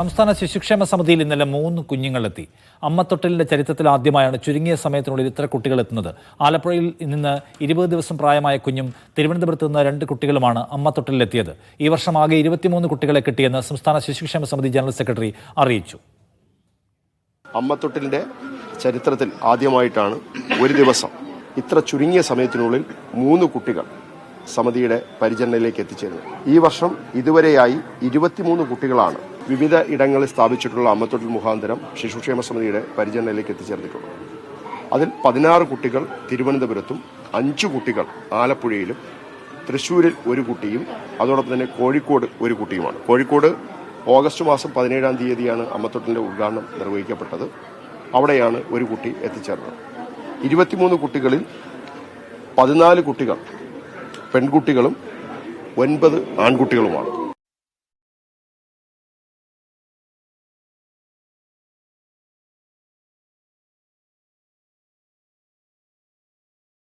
സംസ്ഥാന ശിശുക്ഷേമ സമിതിയിൽ ഇന്നലെ 3 കുഞ്ഞുങ്ങളെത്തി. അമ്മത്തൊട്ടിലിന്റെ ചരിത്രത്തിൽ ആദ്യമായാണ് ചുരുങ്ങിയ സമയത്തിനുള്ളിൽ ഇത്ര കുട്ടികൾ എത്തുന്നത്. ആലപ്പുഴയിൽ നിന്ന് 20 ദിവസം പ്രായമായ കുഞ്ഞും തിരുവനന്തപുരത്ത് നിന്ന് 2 കുട്ടികളുമാണ് അമ്മത്തൊട്ടിലെത്തിയത്. ഈ വർഷം ആകെ 23 കുട്ടികളെ കിട്ടിയെന്ന് സംസ്ഥാന ശിശുക്ഷേമ സമിതി ജനറൽ സെക്രട്ടറി അറിയിച്ചു. അമ്മത്തൊട്ടിലിന്റെ ചരിത്രത്തിൽ ആദ്യമായിട്ടാണ് ഒരു ദിവസം ഇത്ര ചുരുങ്ങിയ സമയത്തിനുള്ളിൽ 3 കുട്ടികൾ സമിതിയുടെ പരിചരണയിലേക്ക് എത്തിച്ചേരുന്നത്. ഈ വർഷം ഇതുവരെയായി 23 കുട്ടികളാണ് വിവിധ ഇടങ്ങളിൽ സ്ഥാപിച്ചിട്ടുള്ള അമ്മത്തൊട്ടിൽ മുഖാന്തരം ശിശുക്ഷേമ സമിതിയുടെ പരിചരണയിലേക്ക് എത്തിച്ചേർന്നിട്ടുള്ളത്. അതിൽ 16 കുട്ടികൾ തിരുവനന്തപുരത്തും 5 കുട്ടികൾ ആലപ്പുഴയിലും തൃശ്ശൂരിൽ 1 കുട്ടിയും അതോടൊപ്പം തന്നെ കോഴിക്കോട് 1 കുട്ടിയുമാണ്. കോഴിക്കോട് ഓഗസ്റ്റ് മാസം 17-ാം തീയതിയാണ് അമ്മത്തൊട്ടിലിന്റെ ഉദ്ഘാടനം നിർവഹിക്കപ്പെട്ടത്. അവിടെയാണ് 1 കുട്ടി എത്തിച്ചേർന്നത്. 23 കുട്ടികളിൽ 14 കുട്ടികൾ പെൺകുട്ടികളും 9 ആൺകുട്ടികളുമാണ്.